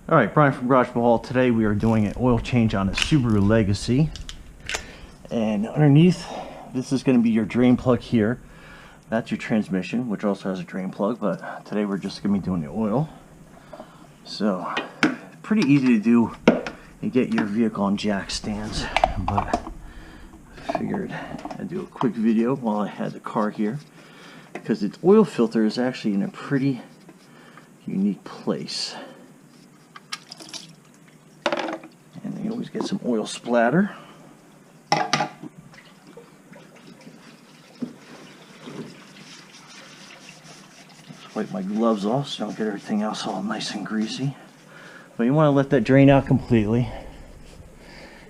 Alright, Brian from Garage Mahal. Today we are doing an oil change on a Subaru Legacy. And underneath, this is going to be your drain plug here. That's your transmission, which also has a drain plug, but today we're just going to be doing the oil. So, pretty easy to do and get your vehicle on jack stands, but I figured I'd do a quick video while I had the car here, because its oil filter is actually in a pretty unique place. And you always get some oil splatter. Just wipe my gloves off so I don't get everything else all nice and greasy. But you want to let that drain out completely.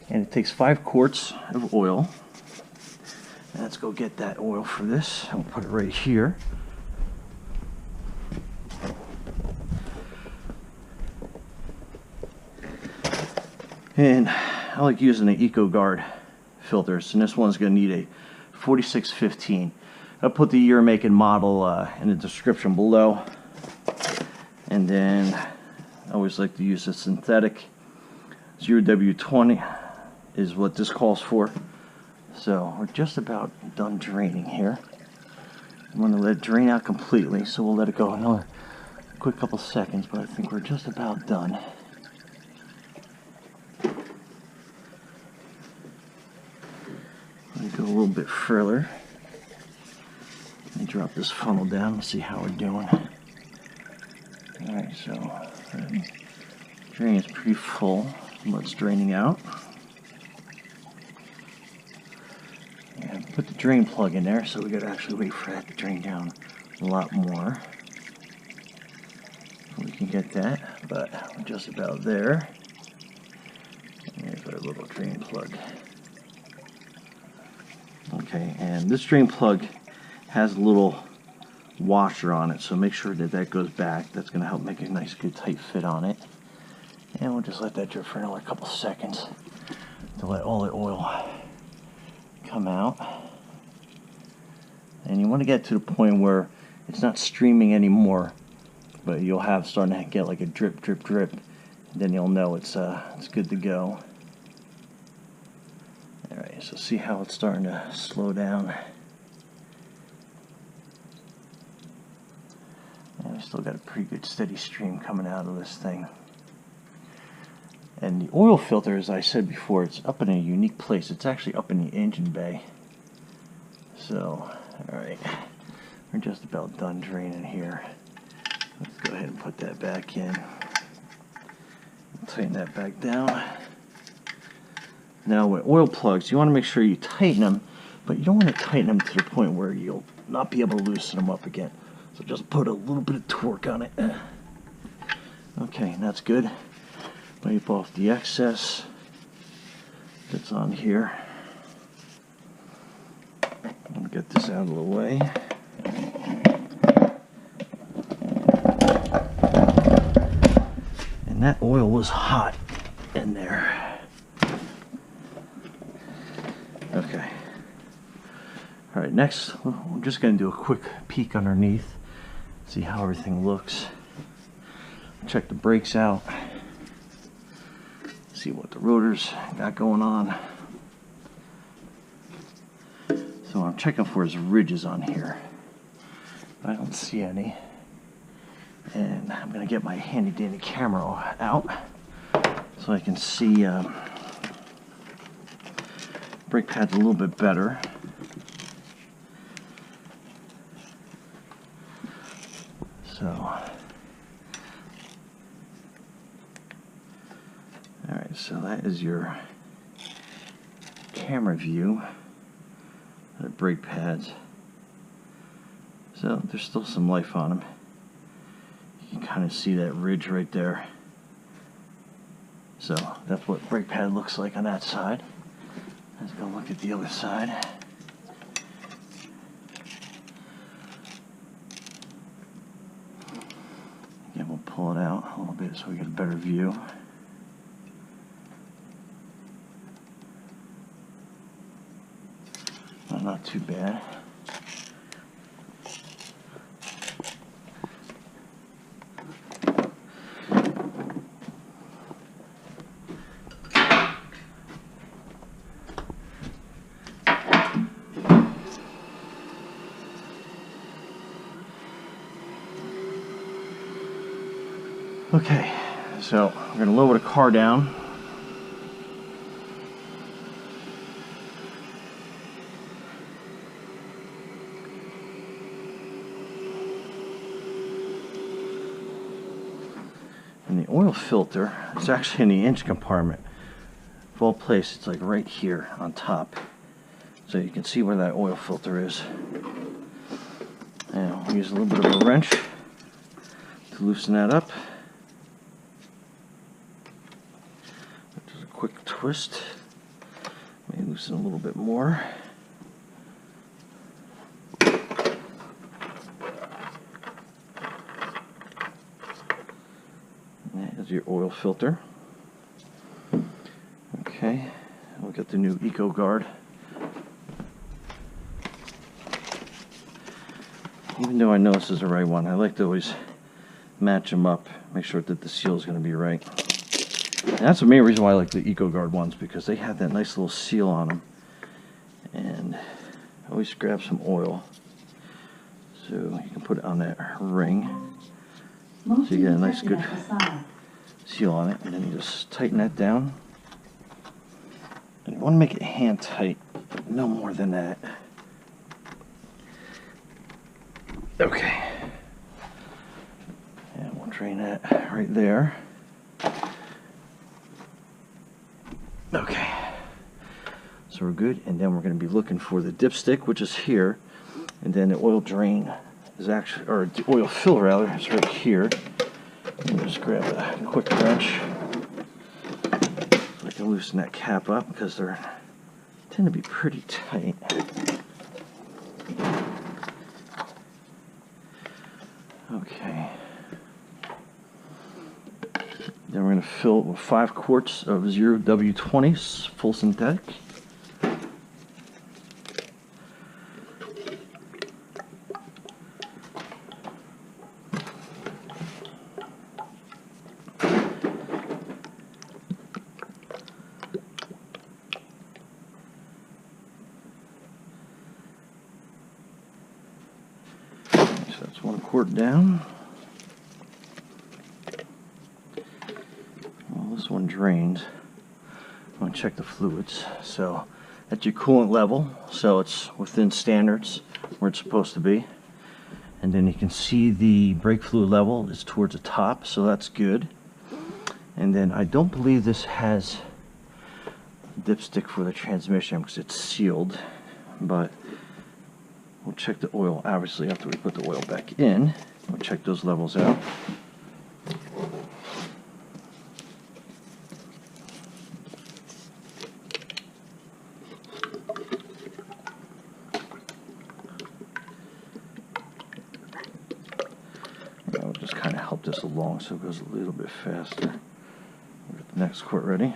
And it takes 5 quarts of oil. And let's go get that oil for this. I'll put it right here. And I like using the EcoGuard filters, and this one's going to need a 4615. I'll put the year, make, and model in the description below. And then I always like to use a synthetic 0W20 is what this calls for. So we're just about done draining here. I'm going to let it drain out completely, so we'll let it go another quick couple seconds, but I think we're just about done. Let me go a little bit further. Let me drop this funnel down and see how we're doing. Alright, so the drain is pretty full. It's draining out. And put the drain plug in there, so we gotta actually wait for that to drain down a lot more. We can get that, but we're just about there. And there's our little drain plug. Okay, and this drain plug has a little washer on it, so make sure that that goes back. That's going to help make a nice, good, tight fit on it. And we'll just let that drip for another couple seconds to let all the oil come out. And you want to get to the point where it's not streaming anymore, but you'll have starting to get like a drip, drip, drip. And then you'll know it's good to go. Alright, so see how it's starting to slow down. And we still got a pretty good steady stream coming out of this thing. And the oil filter, as I said before, it's up in a unique place. It's actually up in the engine bay. So, alright, we're just about done draining here. Let's go ahead and put that back in. Tighten that back down. Now with oil plugs, you want to make sure you tighten them, but you don't want to tighten them to the point where you'll not be able to loosen them up again. So just put a little bit of torque on it. Okay, that's good. Wipe off the excess that's on here. I'll get this out of the way. And that oil was hot in there. Okay. Alright, next we're just going to do a quick peek underneath, see how everything looks. Check the brakes out, see what the rotors got going on. So what I'm checking for is ridges on here. I don't see any. And I'm going to get my handy dandy camera out so I can see brake pads a little bit better. So, alright, so that is your camera view of the brake pads. So there's still some life on them. You can kind of see that ridge right there. So that's what brake pad looks like on that side. Let's go look at the other side. Again, we'll pull it out a little bit so we get a better view. Not too bad. Okay, so we're going to lower the car down. And the oil filter is actually in the engine compartment. Of all places, it's like right here on top. So you can see where that oil filter is. And we'll use a little bit of a wrench to loosen that up. Just a quick twist. May loosen a little bit more. There's your oil filter. Okay, we'll get the new Eco Guard. Even though I know this is the right one, I like to always match them up, make sure that the seal is going to be right. And that's the main reason why I like the Eco Guard ones, because they have that nice little seal on them. And always grab some oil so you can put it on that ring, so you get a nice good seal on it, and then you just tighten that down. And you want to make it hand tight, no more than that. Okay, and we'll drain that right there. Okay, so we're good, and then we're going to be looking for the dipstick, which is here, and then the oil drain is actually, or the oil fill rather, is right here. And just grab a quick wrench so I can loosen that cap up, because they tend to be pretty tight. Okay. Then we're going to fill it with 5 quarts of 0W20 full synthetic. So that's 1 quart down. Well, this one drains. I'm going to check the fluids. So that's your coolant level, so it's within standards where it's supposed to be. And then you can see the brake fluid level is towards the top, so that's good. And then I don't believe this has a dipstick for the transmission because it's sealed, but we'll check the oil obviously after we put the oil back in. We'll check those levels out. I'll just kind of help this along so it goes a little bit faster. We'll get the next quart ready.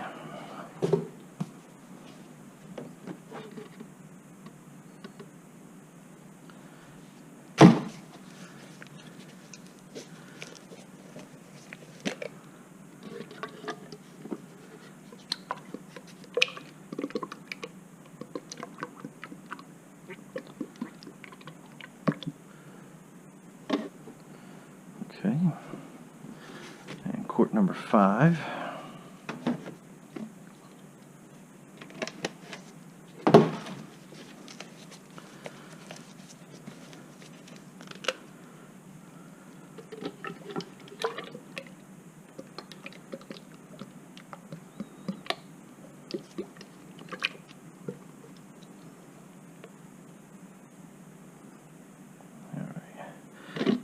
Okay, and quart number 5.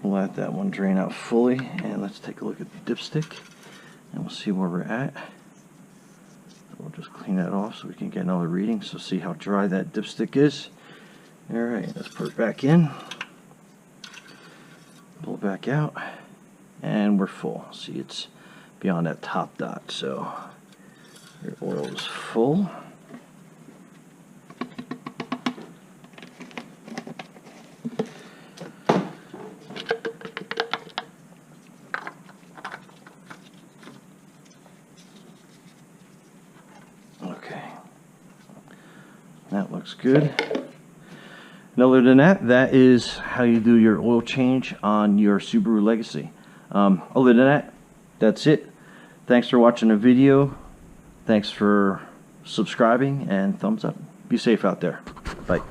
Let that one drain out fully, and let's take a look at the dipstick and we'll see where we're at. We'll just clean that off so we can get another reading, so see how dry that dipstick is. Alright, let's put it back in, pull it back out, and we're full. See, it's beyond that top dot, so your oil is full. That looks good. And other than that, that is how you do your oil change on your Subaru Legacy. Other than that, that's it. Thanks for watching the video. Thanks for subscribing, and thumbs up. Be safe out there. Bye.